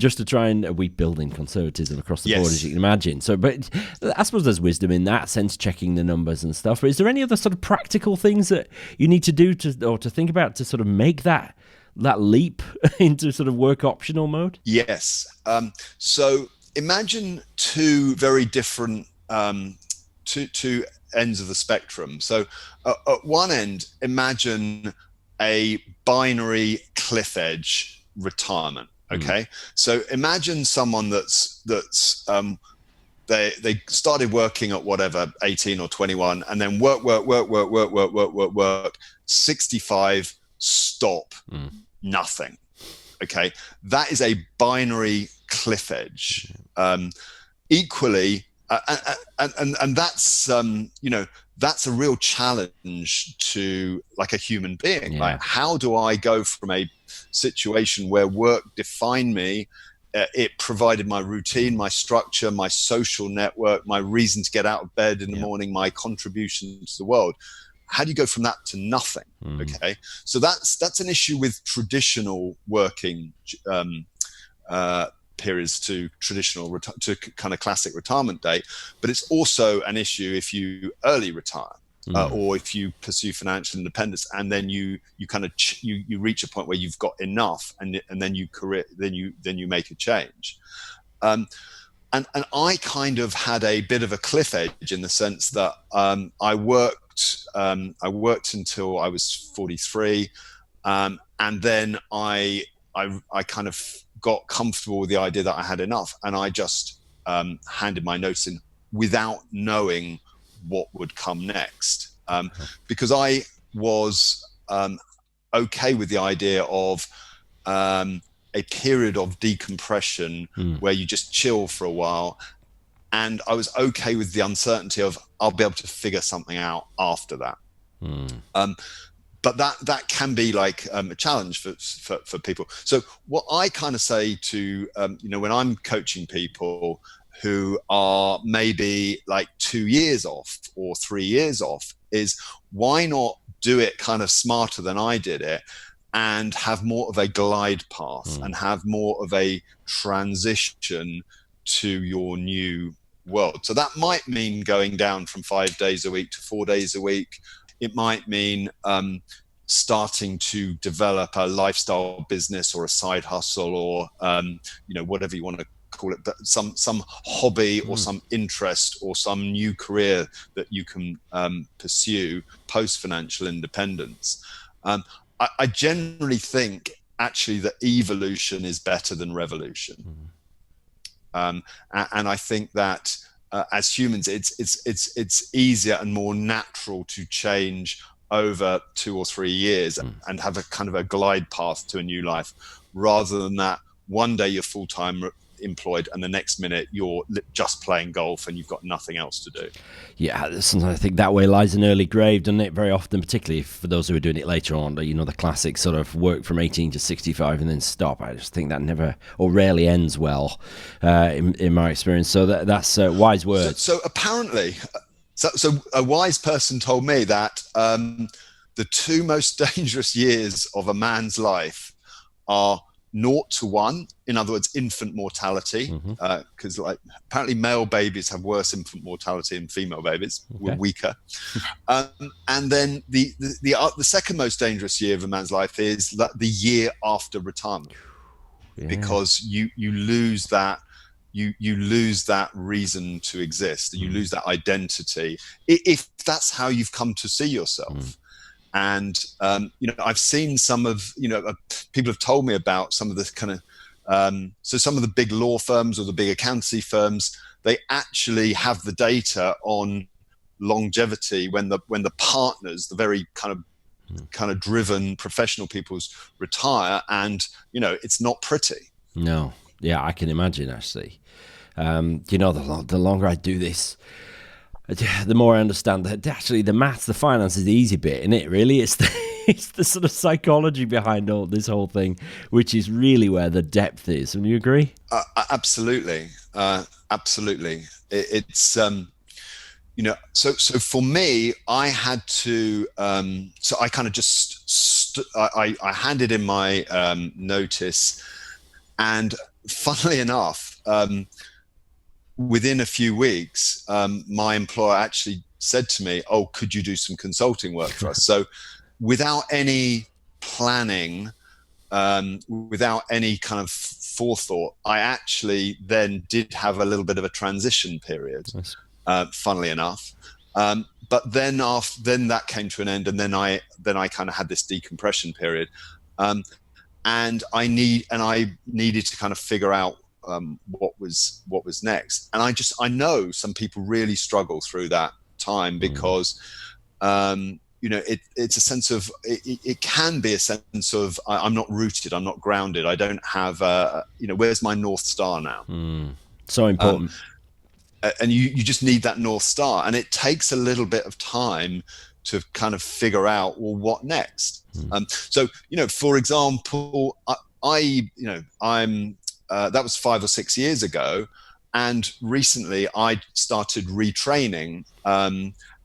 just to try and we build in conservatism across the board, as you can imagine. So, but I suppose there's wisdom in that sense, checking the numbers and stuff. But is there any other sort of practical things that you need to do to think about to sort of make that leap into sort of work optional mode? Yes. So imagine two very different two ends of the spectrum. So at one end, imagine a binary cliff edge retirement. Okay. So imagine someone that's they started working at whatever 18 or 21, and then work 65, stop, nothing. Okay, that is a binary cliff edge. Equally, and that's that's a real challenge to like a human being. Like, how do I go from a situation where work defined me, it provided my routine, my structure, my social network, my reason to get out of bed in the morning, my contribution to the world. How do you go from that to nothing? Okay, so that's an issue with traditional working periods to to kind of classic retirement date, but it's also an issue if you early retire or if you pursue financial independence, and then you kind of you reach a point where you've got enough, and then you make a change. And I kind of had a bit of a cliff edge in the sense that I worked until I was 43, and then I kind of got comfortable with the idea that I had enough, and I just handed my notes in without knowing what would come next, because I was okay with the idea of a period of decompression where you just chill for a while, and I was okay with the uncertainty of I'll be able to figure something out after that. But that can be like a challenge for people. So what I kind of say to when I'm coaching people who are maybe like 2 years off or 3 years off is, why not do it kind of smarter than I did it, and have more of a glide path and have more of a transition to your new world. So that might mean going down from 5 days a week to 4 days a week. It might mean starting to develop a lifestyle business or a side hustle, or whatever you want to call it, but some hobby or some interest or some new career that you can pursue post financial independence. I generally think actually that evolution is better than revolution, and I think that as humans, it's easier and more natural to change over 2 or 3 years and have a kind of a glide path to a new life, rather than that one day you're full-time employed and the next minute you're just playing golf and you've got nothing else to do. Yeah, sometimes I think that way lies an early grave, doesn't it? Very often, particularly for those who are doing it later on, the classic sort of work from 18 to 65 and then stop. I just think that never or rarely ends well in my experience. So that's wise words. So apparently, so a wise person told me that the 2 most dangerous years of a man's life are 0 to 1, in other words, infant mortality, because apparently male babies have worse infant mortality than female babies. Okay. We're weaker. And then the second most dangerous year of a man's life is the year after retirement, because you lose that you lose that reason to exist. You lose that identity if that's how you've come to see yourself. And I've seen some of people have told me about some of the kind of so some of the big law firms or the big accountancy firms, they actually have the data on longevity when the partners, the very kind of driven professional peoples, retire, and it's not pretty. No, yeah, I can imagine actually. The longer I do this, the more I understand that actually the maths, the finance is the easy bit, isn't it? Really, it's the sort of psychology behind all this whole thing, which is really where the depth is. Would you agree? Absolutely, absolutely. It's So for me, I had to. So I kind of just I handed in my notice, and funnily enough, within a few weeks, my employer actually said to me, "Oh, could you do some consulting work for us?" So, without any planning, without any kind of forethought, I actually then did have a little bit of a transition period. Nice. Funnily enough, but then that came to an end, and then I kind of had this decompression period, and I needed to kind of figure out what was next. And I know some people really struggle through that time because it's a sense of it can be a sense of I'm not rooted, I'm not grounded, I don't have where's my North Star now? So important. And you just need that North Star, and it takes a little bit of time to kind of figure out, well, what next? So for example, I'm that was 5 or 6 years ago, and recently I started retraining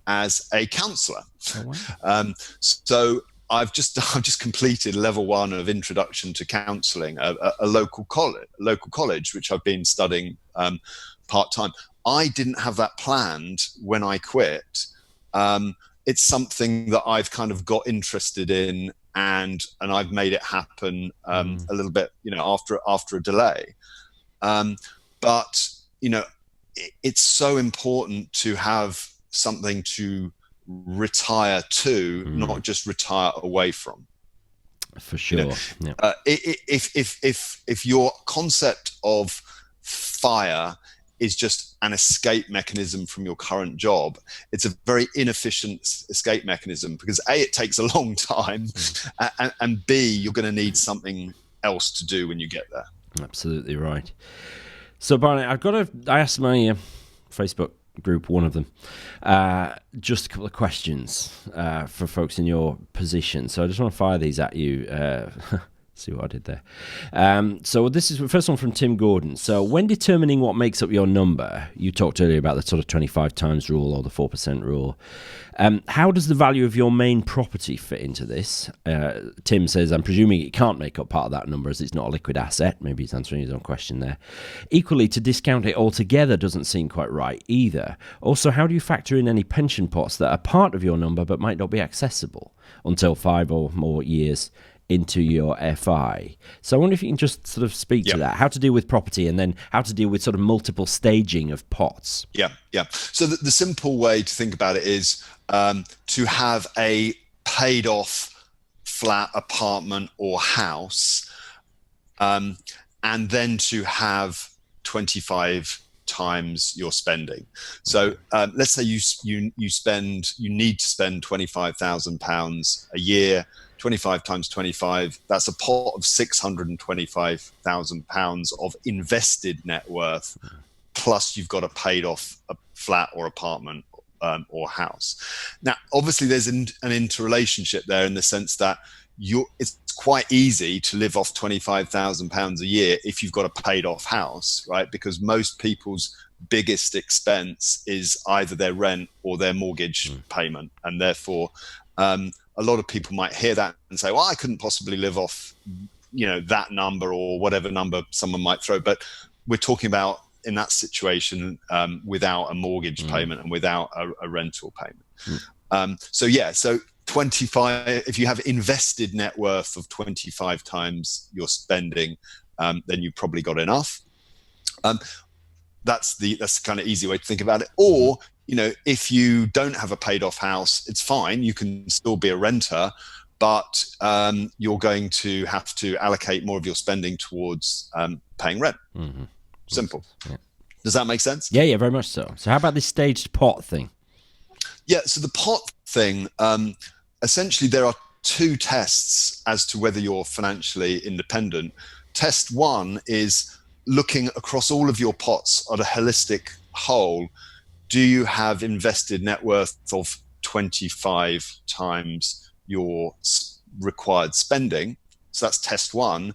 as a counsellor. Oh, wow. So I've just completed level 1 of Introduction to Counselling, a local college, which I've been studying part time. I didn't have that planned when I quit. It's something that I've kind of got interested in, and I've made it happen a little bit, after a delay. But it's so important to have something to retire to, not just retire away from. For sure. If your concept of fire is just an escape mechanism from your current job, it's a very inefficient escape mechanism, because A, it takes a long time, and B, you're going to need something else to do when you get there. Absolutely right. So Barney, I asked my Facebook group, one of them, just a couple of questions for folks in your position. So I just want to fire these at you. See what I did there. So this is the first one from Tim Gordon. So when determining what makes up your number, you talked earlier about the sort of 25 times rule or the 4% rule. How does the value of your main property fit into this? Tim says, I'm presuming it can't make up part of that number as it's not a liquid asset. Maybe he's answering his own question there. Equally, to discount it altogether doesn't seem quite right either. Also, how do you factor in any pension pots that are part of your number but might not be accessible until 5 or more years into your FI? So I wonder if you can just sort of speak to that, how to deal with property, and then how to deal with sort of multiple staging of pots. Yeah. So the simple way to think about it is to have a paid off flat, apartment or house, and then to have 25 times your spending. So let's say you need to spend £25,000 a year. 25 times 25, that's a pot of £625,000 of invested net worth, plus you've got a paid off a flat or apartment or house. Now, obviously, there's an interrelationship there in the sense that it's quite easy to live off £25,000 a year if you've got a paid off house, right? Because most people's biggest expense is either their rent or their mortgage payment, and therefore a lot of people might hear that and say, well, I couldn't possibly live off, that number or whatever number someone might throw. But we're talking about in that situation without a mortgage payment and without a rental payment. So 25, if you have invested net worth of 25 times your spending, then you've probably got enough. that's the kind of easy way to think about it. Or, if you don't have a paid off house, it's fine. You can still be a renter, but you're going to have to allocate more of your spending towards paying rent. Mm-hmm. Simple. Yeah. Does that make sense? Yeah, very much so. So how about this staged pot thing? Yeah, so the pot thing, essentially there are two tests as to whether you're financially independent. Test one is looking across all of your pots at a holistic whole. Do you have invested net worth of 25 times your required spending? So that's test one.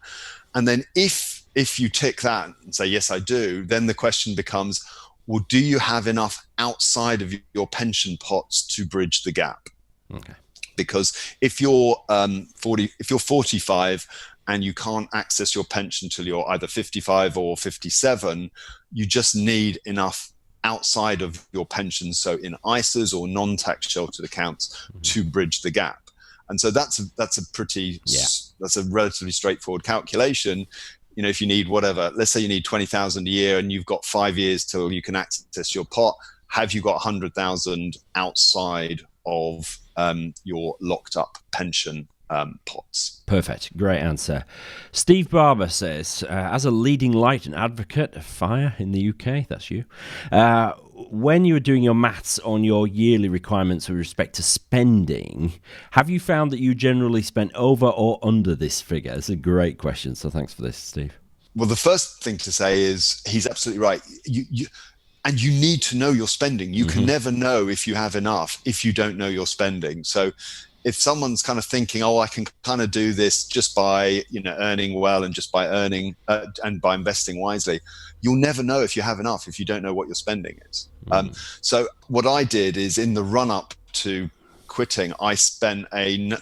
And then if you tick that and say, yes, I do, then the question becomes, well, do you have enough outside of your pension pots to bridge the gap? Okay. Because if you're 45 and you can't access your pension till you're either 55 or 57, you just need enough outside of your pension, so in ISAs or non-tax sheltered accounts, to bridge the gap. And so that's a relatively straightforward calculation. If you need whatever, let's say you need 20,000 a year and you've got 5 years till you can access your pot, have you got 100,000 outside of your locked up pension pots? Perfect. Great answer. Steve Barber says, as a leading light and advocate of fire in the UK, that's you, when you were doing your maths on your yearly requirements with respect to spending, have you found that you generally spent over or under this figure? It's a great question. So thanks for this, Steve. Well, the first thing to say is he's absolutely right. And you need to know your spending. You can never know if you have enough if you don't know your spending. So if someone's kind of thinking, I can kind of do this just by, earning well and just by earning and by investing wisely, you'll never know if you have enough if you don't know what your spending is. So what I did is, in the run up to quitting, I spent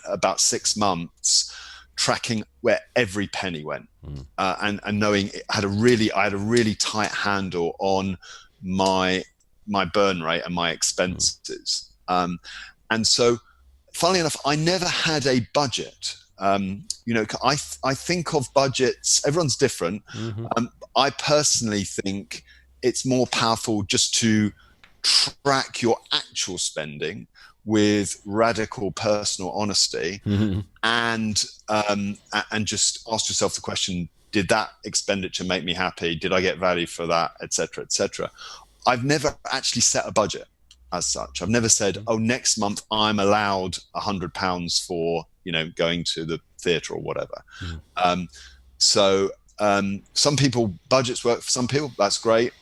about 6 months tracking where every penny went, and knowing I had a really tight handle on my burn rate and my expenses. And so, funnily enough, I never had a budget. I think of budgets, everyone's different. I personally think it's more powerful just to track your actual spending with radical personal honesty, and just ask yourself the question, did that expenditure make me happy? Did I get value for that, etc., etc.? I've never actually set a budget as such. I've never said, next month I'm allowed £100 for, going to the theatre or whatever. So some people, budgets work for some people. That's great.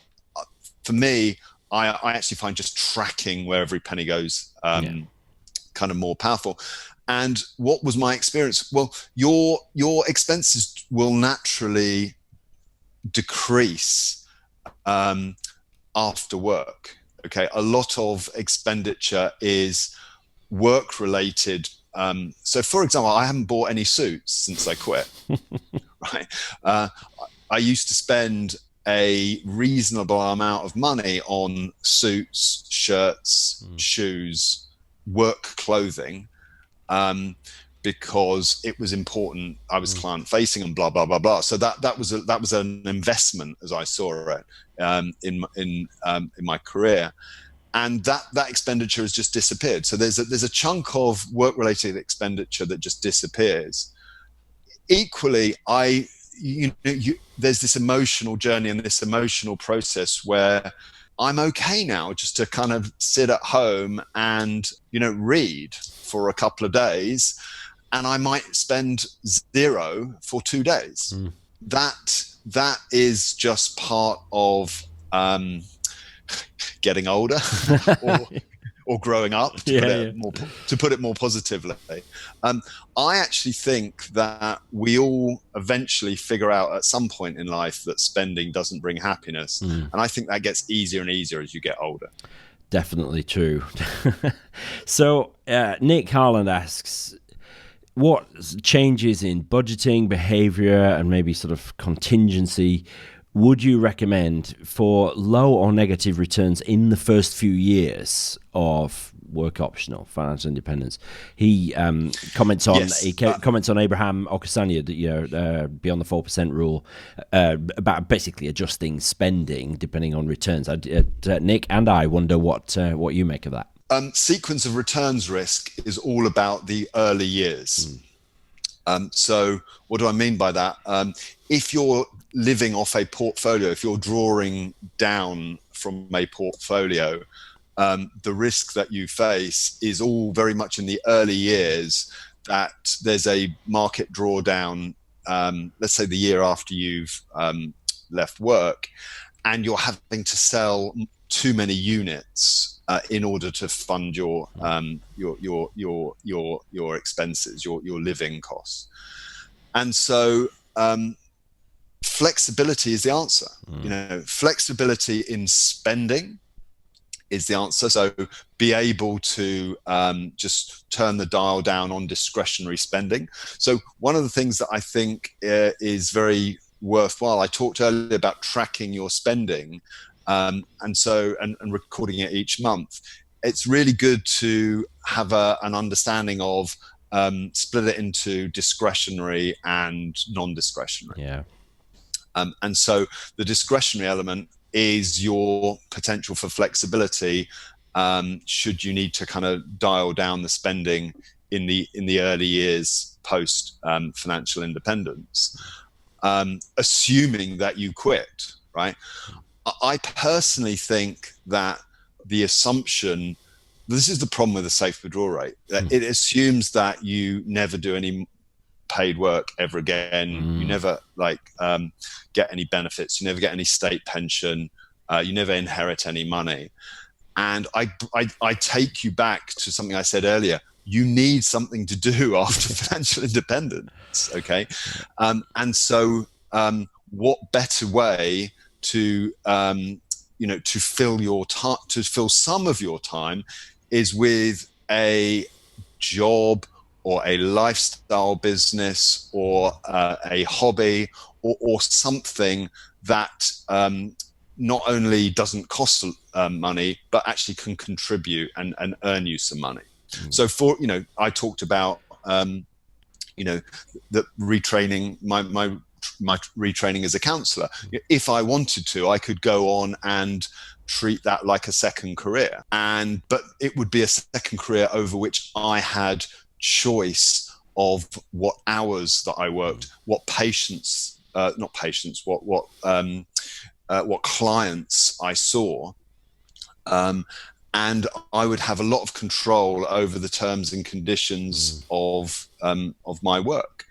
For me, I actually find just tracking where every penny goes kind of more powerful. And what was my experience? Well, your expenses will naturally decrease after work. Okay, a lot of expenditure is work related. So, for example, I haven't bought any suits since I quit. Right, I used to spend a reasonable amount of money on suits, shirts, shoes, work clothing, because it was important. I was client facing and blah blah blah blah. So that was an investment, as I saw it, in my career, and that expenditure has just disappeared. So there's a chunk of work related expenditure that just disappears. Equally, there's this emotional journey and this emotional process where I'm okay now just to kind of sit at home and read for a couple of days, and I might spend 0 for 2 days. That is just part of getting older or growing up, to put it more positively. I actually think that we all eventually figure out at some point in life that spending doesn't bring happiness. And I think that gets easier and easier as you get older. Definitely true. So Nick Harland asks, what changes in budgeting, behavior, and maybe sort of contingency would you recommend for low or negative returns in the first few years of work optional, financial independence. He comments on Abraham Okusanya, beyond the 4% rule, about basically adjusting spending depending on returns. Nick and I wonder what you make of that. Sequence of returns risk is all about the early years. So what do I mean by that? If you're living off a portfolio, if you're drawing down from a portfolio, the risk that you face is all very much in the early years, that there's a market drawdown, let's say the year after you've left work, and you're having to sell too many units in order to fund your expenses, your living costs. And so flexibility is the answer. Flexibility in spending is the answer. So be able to just turn the dial down on discretionary spending. So one of the things that I think is very worthwhile, I talked earlier about tracking your spending, and recording it each month. It's really good to have an understanding of split it into discretionary and non-discretionary. Yeah. And so the discretionary element is your potential for flexibility, should you need to kind of dial down the spending in the early years post financial independence, assuming that you quit, right? I personally think that the assumption, this is the problem with the safe withdrawal rate, that it assumes that you never do any paid work ever again. You never get any benefits, you never get any state pension, you never inherit any money. And I take you back to something I said earlier. You need something to do after financial independence, okay? And so what better way to fill your time, to fill some of your time, is with a job or a lifestyle business or a hobby or something that not only doesn't cost money, but actually can contribute and earn you some money. So I talked about the retraining, my retraining as a counselor. If I wanted to, I could go on and treat that like a second career, but it would be a second career over which I had choice of what hours that I worked, what clients I saw, and I would have a lot of control over the terms and conditions of my work.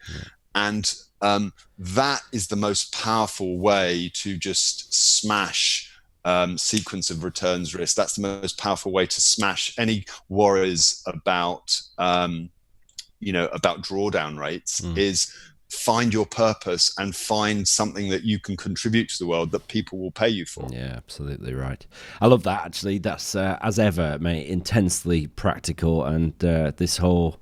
And that is the most powerful way to just smash sequence of returns risk. That's the most powerful way to smash any worries about drawdown rates, is find your purpose and find something that you can contribute to the world that people will pay you for. Yeah, absolutely right. I love that, actually. That's, as ever, mate, intensely practical, and this whole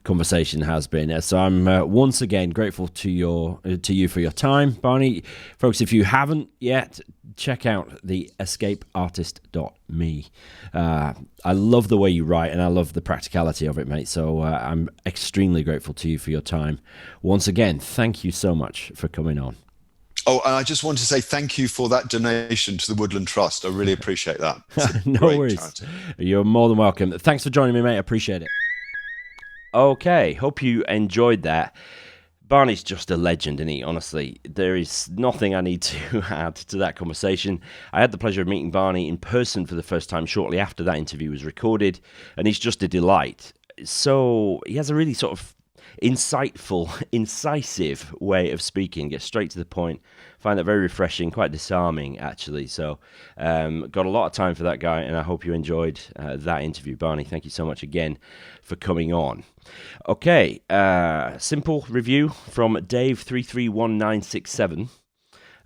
conversation has been. So I'm once again grateful to you for your time, Barney. Folks, if you haven't yet, check out the escapeartist.me. I love the way you write, and I love the practicality of it, mate. So I'm extremely grateful to you for your time. Once again, thank you so much for coming on. Oh, and I just want to say thank you for that donation to the Woodland Trust. I really appreciate that. No worries. Charity. You're more than welcome. Thanks for joining me, mate. I appreciate it. Okay, hope you enjoyed that. Barney's just a legend, isn't he? Honestly, there is nothing I need to add to that conversation. I had the pleasure of meeting Barney in person for the first time shortly after that interview was recorded, and he's just a delight. So he has a really sort of insightful, incisive way of speaking, gets straight to the point. Find that very refreshing, quite disarming, actually. So got a lot of time for that guy, and I hope you enjoyed that interview. Barney, thank you so much again for coming on. Okay, simple review from Dave331967.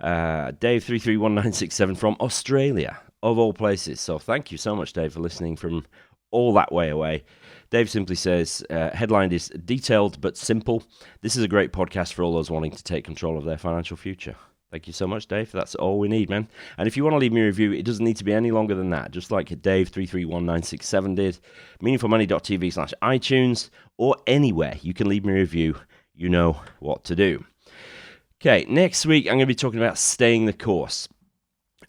Dave331967 from Australia, of all places. So thank you so much, Dave, for listening from all that way away. Dave simply says, headline is detailed but simple. This is a great podcast for all those wanting to take control of their financial future. Thank you so much, Dave. That's all we need, man. And if you want to leave me a review, it doesn't need to be any longer than that. Just like Dave331967 did, meaningfulmoney.tv/iTunes, or anywhere you can leave me a review. You know what to do. Okay, next week I'm going to be talking about staying the course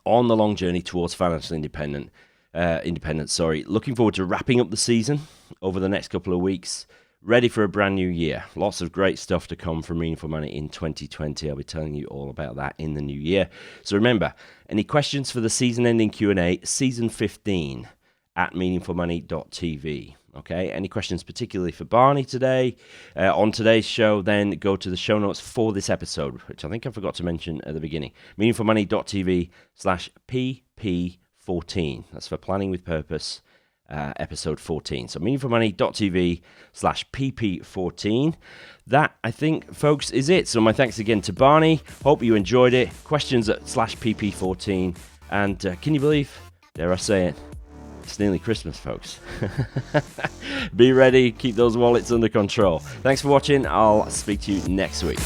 on the long journey towards financial independence. Looking forward to wrapping up the season over the next couple of weeks. Ready for a brand new year. Lots of great stuff to come from Meaningful Money in 2020. I'll be telling you all about that in the new year. So remember, any questions for the season-ending Q&A, season 15 at meaningfulmoney.tv. Okay, any questions particularly for Barney today? On today's show, then go to the show notes for this episode, which I think I forgot to mention at the beginning. meaningfulmoney.tv/PP14. That's for Planning with Purpose. Episode 14. So meaningfulmoney.tv/PP14. That, I think, folks, is it. So my thanks again to Barney. Hope you enjoyed it. Questions at /PP14. And can you believe, dare I say it, it's nearly Christmas, folks. Be ready. Keep those wallets under control. Thanks for watching. I'll speak to you next week.